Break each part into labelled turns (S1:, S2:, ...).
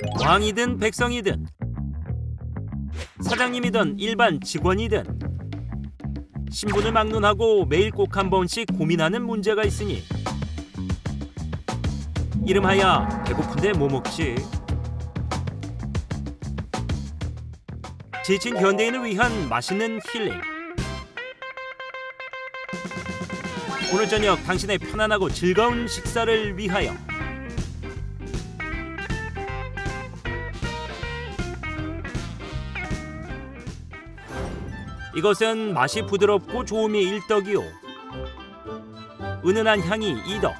S1: 왕이든 백성이든 사장님이든 일반 직원이든 신분을 막론하고 매일 꼭 한 번씩 고민하는 문제가 있으니 이름하여 배고픈데 뭐 먹지? 지친 현대인을 위한 맛있는 힐링. 오늘 저녁 당신의 편안하고 즐거운 식사를 위하여 이것은 맛이 부드럽고 좋음이 일덕이요 은은한 향이 이덕,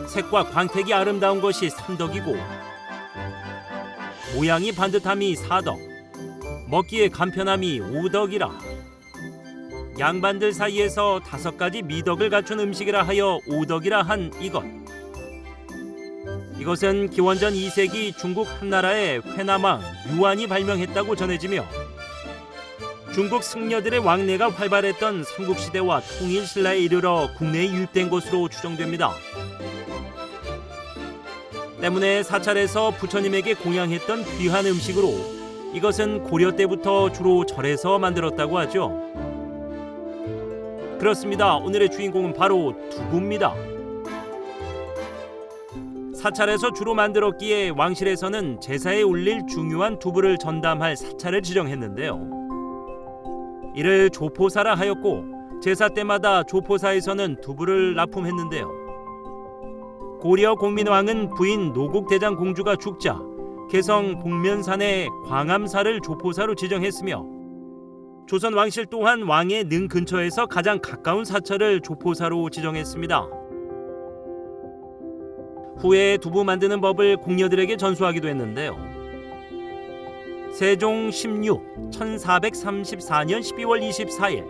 S1: 색과 광택이 아름다운 것이 삼덕이고 모양이 반듯함이 사덕, 먹기에 간편함이 오덕이라 양반들 사이에서 5가지 미덕을 갖춘 음식이라 하여 오덕이라 한 이것. 이것은 기원전 2세기 중국 한나라의 회남왕 유안이 발명했다고 전해지며 중국 승려들의 왕래가 활발했던 삼국시대와 통일신라에 이르러 국내에 유입된 것으로 추정됩니다. 때문에 사찰에서 부처님에게 공양했던 귀한 음식으로 이것은 고려 때부터 주로 절에서 만들었다고 하죠. 그렇습니다. 오늘의 주인공은 바로 두부입니다. 사찰에서 주로 만들었기에 왕실에서는 제사에 올릴 중요한 두부를 전담할 사찰을 지정했는데요. 이를 조포사라 하였고 제사 때마다 조포사에서는 두부를 납품했는데요. 고려 공민왕은 부인 노국대장 공주가 죽자 개성 복면산의 광암사를 조포사로 지정했으며 조선 왕실 또한 왕의 능 근처에서 가장 가까운 사찰을 조포사로 지정했습니다. 후에 두부 만드는 법을 궁녀들에게 전수하기도 했는데요. 세종 16, 1434년 12월 24일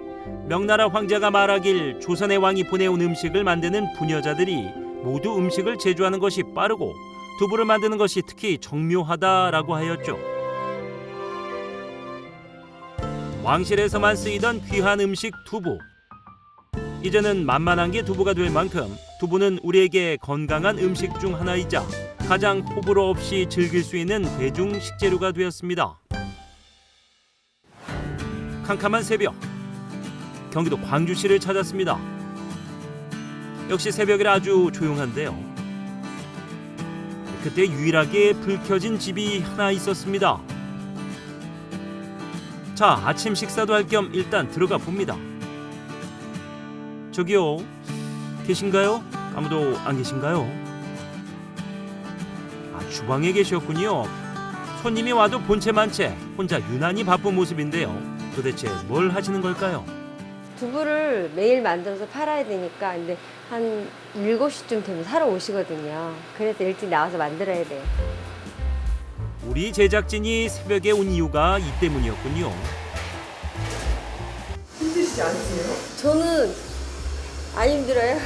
S1: 명나라 황제가 말하길 조선의 왕이 보내온 음식을 만드는 부녀자들이 모두 음식을 제조하는 것이 빠르고 두부를 만드는 것이 특히 정묘하다라고 하였죠. 왕실에서만 쓰이던 귀한 음식 두부. 이제는 만만한 게 두부가 될 만큼 두부는 우리에게 건강한 음식 중 하나이자 가장 호불호 없이 즐길 수 있는 대중 식재료가 되었습니다. 캄캄한 새벽, 경기도 광주시를 찾았습니다. 역시 새벽이라 아주 조용한데요. 그때 유일하게 불 켜진 집이 하나 있었습니다. 자, 아침 식사도 할 겸 일단 들어가 봅니다. 저기요, 계신가요? 아무도 안 계신가요? 주방에 계셨군요. 손님이 와도 본체만 채 혼자 유난히 바쁜 모습인데요. 도대체 뭘 하시는 걸까요?
S2: 두부를 매일 만들어서 팔아야 되니까 근데 한 7시쯤 되면 사러 오시거든요. 그래서 일찍 나와서 만들어야 돼요.
S1: 우리 제작진이 새벽에 온 이유가 이 때문이었군요.
S3: 힘드시지 않으세요?
S2: 저는 안 힘들어요.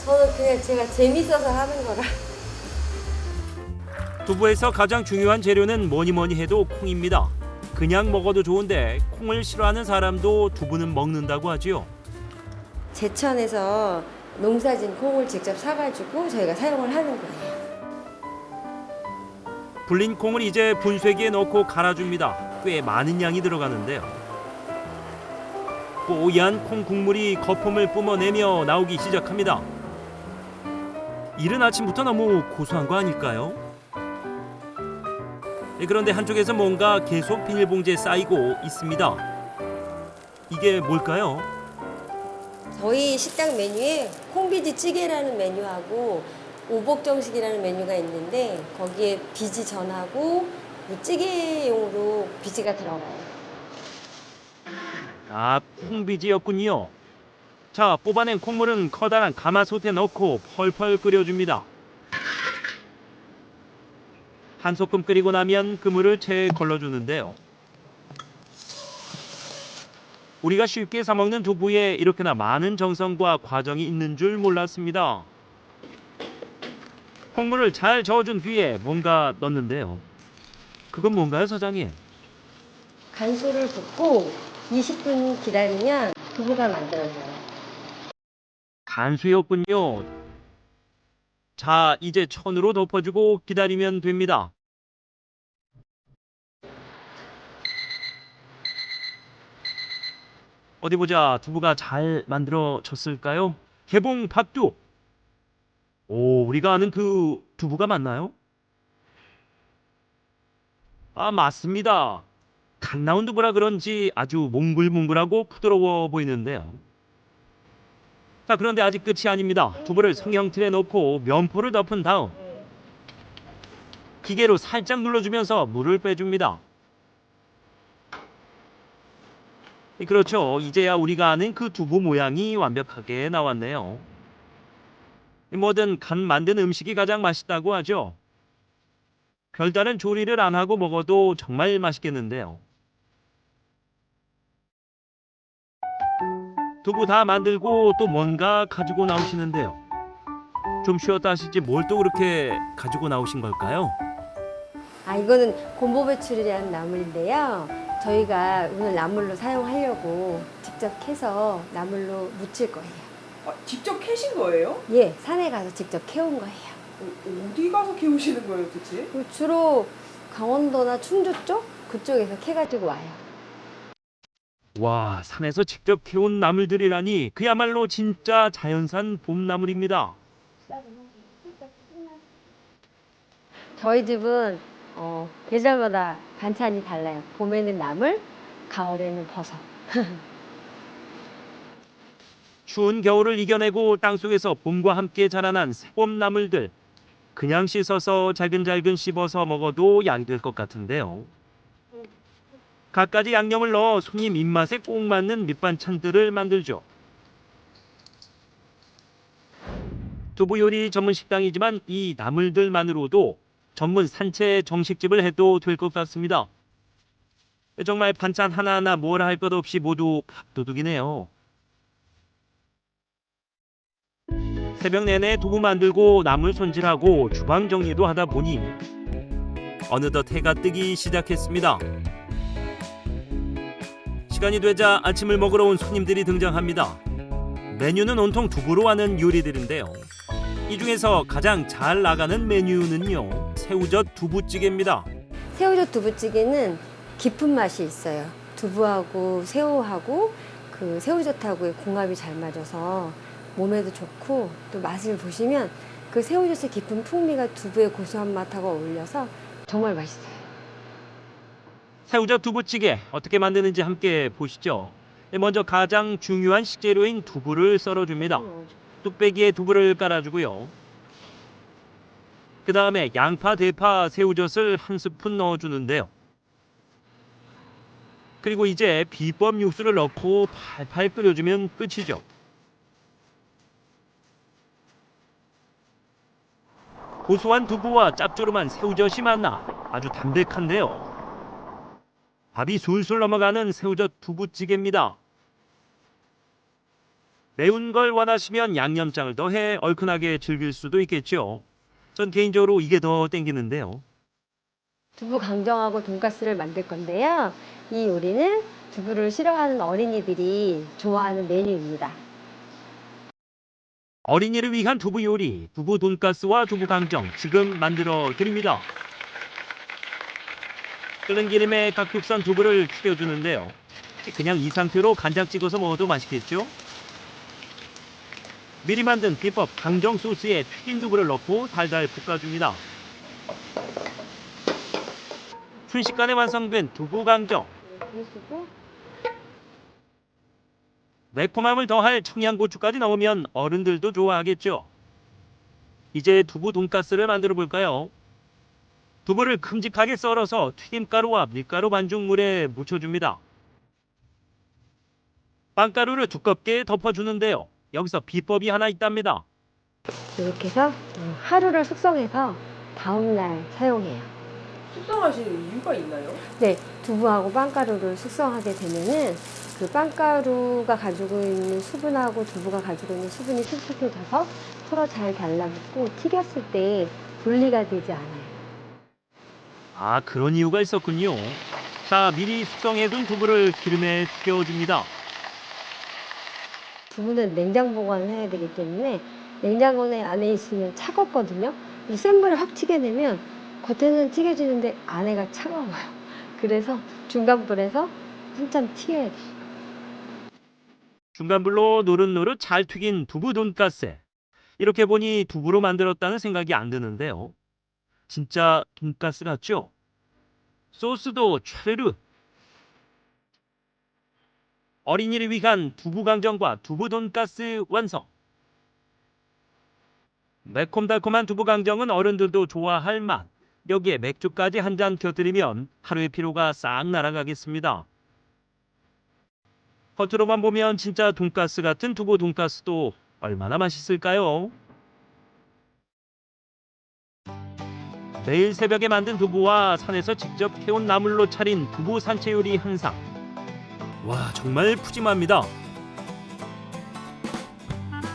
S2: 저는 그냥 제가 재밌어서 하는 거라.
S1: 두부에서 가장 중요한 재료는 뭐니 해도 콩입니다. 그냥 먹어도 좋은데 콩을 싫어하는 사람도 두부는 먹는다고 하지요.
S2: 제천에서 농사진 콩을 직접 사가지고 저희가 사용을 하는 거예요.
S1: 불린 콩을 이제 분쇄기에 넣고 갈아줍니다. 꽤 많은 양이 들어가는데요. 뽀얀 콩 국물이 거품을 뿜어내며 나오기 시작합니다. 이른 아침부터 너무 고소한 거 아닐까요? 그런데 한쪽에서 뭔가 계속 비닐봉지에 쌓이고 있습니다. 이게 뭘까요?
S2: 저희 식당 메뉴에 콩비지 찌개라는 메뉴하고 오복정식이라는 메뉴가 있는데 거기에 비지 전하고 찌개용으로 비지가 들어가요.
S1: 콩비지였군요. 자, 뽑아낸 콩물은 커다란 가마솥에 넣고 펄펄 끓여줍니다. 한 소끔 끓이고 나면 그 물을 체에 걸러주는데요. 우리가 쉽게 사먹는 두부에 이렇게나 많은 정성과 과정이 있는 줄 몰랐습니다. 콩물을 잘 저어준 뒤에 뭔가 넣는데요. 그건 뭔가요, 사장님?
S2: 간소를 붓고 20분 기다리면 두부가 만들어져요.
S1: 간수였군요. 자, 이제 천으로 덮어주고 기다리면 됩니다. 어디 보자. 두부가 잘 만들어졌을까요? 개봉 밥두. 오, 우리가 아는 그 두부가 맞나요? 아, 맞습니다. 갓 나온 두부라 그런지 아주 몽글몽글하고 부드러워 보이는데요. 자, 그런데 아직 끝이 아닙니다. 두부를 성형틀에 넣고 면포를 덮은 다음 기계로 살짝 눌러주면서 물을 빼줍니다. 그렇죠. 이제야 우리가 아는 그 두부 모양이 완벽하게 나왔네요. 뭐든 간 만든 음식이 가장 맛있다고 하죠. 별다른 조리를 안 하고 먹어도 정말 맛있겠는데요. 두부 다 만들고 또 뭔가 가지고 나오시는데요. 좀 쉬었다 하시지 뭘 또 그렇게 가지고 나오신 걸까요?
S2: 아, 이거는 곰보배출이라는 나물인데요. 저희가 오늘 나물로 사용하려고 직접 캐서 나물로 무칠 거예요.
S3: 아, 직접 캐신 거예요?
S2: 예, 산에 가서 직접 캐온 거예요.
S3: 어디 가서 키우시는 거예요, 도대체?
S2: 주로 강원도나 충주 쪽? 그쪽에서 캐가지고 와요.
S1: 와, 산에서 직접 캐온 나물들이라니 그야말로 진짜 자연산 봄나물입니다.
S2: 저희 집은 계절마다 반찬이 달라요. 봄에는 나물, 가을에는 버섯.
S1: 추운 겨울을 이겨내고 땅속에서 봄과 함께 자라난 새봄 나물들. 그냥 씻어서 잘근잘근 씹어서 먹어도 양이 될 것 같은데요. 갖가지 양념을 넣어 손님 입맛에 꼭 맞는 밑반찬들을 만들죠. 두부 요리 전문 식당이지만 이 나물들만으로도 전문 산채 정식집을 해도 될 것 같습니다. 정말 반찬 하나하나 뭐라 할 것 없이 모두 밥도둑이네요. 새벽 내내 두부 만들고 나물 손질하고 주방 정리도 하다 보니 어느덧 해가 뜨기 시작했습니다. 시간이 되자 아침을 먹으러 온 손님들이 등장합니다. 메뉴는 온통 두부로 하는 요리들인데요. 이 중에서 가장 잘 나가는 메뉴는요, 새우젓 두부찌개입니다.
S2: 새우젓 두부찌개는 깊은 맛이 있어요. 두부하고 새우하고 그 새우젓하고의 궁합이 잘 맞아서 몸에도 좋고 또 맛을 보시면 그 새우젓의 깊은 풍미가 두부의 고소한 맛하고 어울려서 정말 맛있어요.
S1: 새우젓 두부찌개 어떻게 만드는지 함께 보시죠. 먼저 가장 중요한 식재료인 두부를 썰어줍니다. 뚝배기에 두부를 깔아주고요. 그 다음에 양파, 대파, 새우젓을 한 스푼 넣어주는데요. 그리고 이제 비법 육수를 넣고 팔팔 끓여주면 끝이죠. 고소한 두부와 짭조름한 새우젓이 만나 아주 담백한데요. 밥이 술술 넘어가는 새우젓 두부찌개입니다. 매운 걸 원하시면 양념장을 더해 얼큰하게 즐길 수도 있겠죠. 전 개인적으로 이게 더 땡기는데요.
S2: 두부 강정하고 돈가스를 만들 건데요. 이 요리는 두부를 싫어하는 어린이들이 좋아하는 메뉴입니다.
S1: 어린이를 위한 두부 요리, 두부 돈가스와 두부 강정 지금 만들어 드립니다. 끓는 기름에 각육선 두부를 튀겨주는데요. 그냥 이 상태로 간장 찍어서 먹어도 맛있겠죠? 미리 만든 비법 강정 소스에 튀긴 두부를 넣고 달달 볶아줍니다. 순식간에 완성된 두부 강정. 매콤함을 더할 청양고추까지 넣으면 어른들도 좋아하겠죠. 이제 두부 돈가스를 만들어 볼까요? 두부를 큼직하게 썰어서 튀김가루와 밀가루 반죽물에 묻혀줍니다. 빵가루를 두껍게 덮어주는데요. 여기서 비법이 하나 있답니다.
S2: 이렇게 해서 하루를 숙성해서 다음날 사용해요.
S3: 숙성하시는 이유가 있나요?
S2: 네, 두부하고 빵가루를 숙성하게 되면은 그 빵가루가 가지고 있는 수분하고 두부가 가지고 있는 수분이 촉촉해져서 서로 잘 달라붙고 튀겼을 때 분리가 되지 않아요.
S1: 아, 그런 이유가 있었군요. 자, 미리 숙성해둔 두부를 기름에 튀겨줍니다.
S2: 두부는 냉장 보관을 해야 되기 때문에 냉장고에 안에 있으면 차갑거든요. 센 불에 확 튀겨내면 겉에는 튀겨지는데 안에가 차가워요. 그래서 중간 불에서 한참 튀겨야 돼요.
S1: 중간불로 노릇노릇 잘 튀긴 두부 돈가스. 이렇게 보니 두부로 만들었다는 생각이 안 드는데요. 진짜 돈가스 같죠? 소스도 최르르. 어린이를 위한 두부 강정과 두부 돈가스 완성. 매콤달콤한 두부 강정은 어른들도 좋아할 맛. 여기에 맥주까지 한 잔 곁들이면 하루의 피로가 싹 날아가겠습니다. 겉으로만 보면 진짜 돈가스 같은 두부 돈가스도 얼마나 맛있을까요? 매일 새벽에 만든 두부와 산에서 직접 해온 나물로 차린 두부 산채 요리 한 상. 와, 정말 푸짐합니다.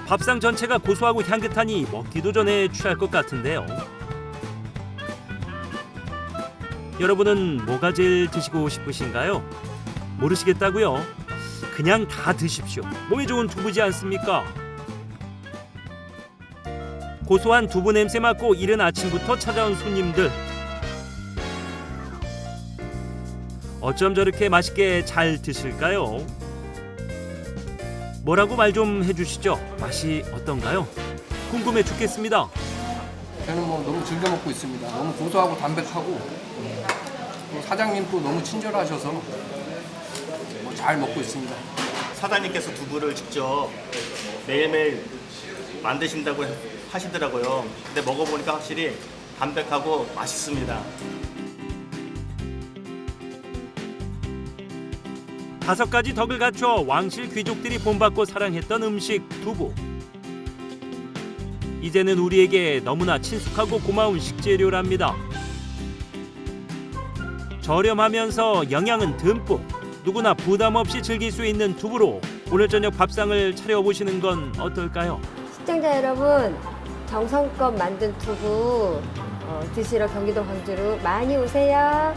S1: 밥상 전체가 고소하고 향긋하니 먹기도 전에 취할 것 같은데요. 여러분은 뭐가 제일 드시고 싶으신가요? 모르시겠다고요? 그냥 다 드십시오. 몸에 좋은 두부지 않습니까? 고소한 두부 냄새 맡고 이른 아침부터 찾아온 손님들. 어쩜 저렇게 맛있게 잘 드실까요? 뭐라고 말 좀 해주시죠. 맛이 어떤가요? 궁금해 죽겠습니다.
S4: 저는 뭐 너무 즐겨 먹고 있습니다. 너무 고소하고 담백하고 또 사장님도 너무 친절하셔서 뭐 잘 먹고 있습니다.
S5: 사장님께서 두부를 직접 매일매일 만드신다고 하시더라고요. 근데 먹어보니까 확실히 담백하고 맛있습니다.
S1: 5가지 덕을 갖춰 왕실 귀족들이 본받고 사랑했던 음식 두부. 이제는 우리에게 너무나 친숙하고 고마운 식재료랍니다. 저렴하면서 영양은 듬뿍, 누구나 부담 없이 즐길 수 있는 두부로 오늘 저녁 밥상을 차려보시는 건 어떨까요?
S2: 시청자 여러분, 정성껏 만든 두부 드시러 경기도 광주로 많이 오세요.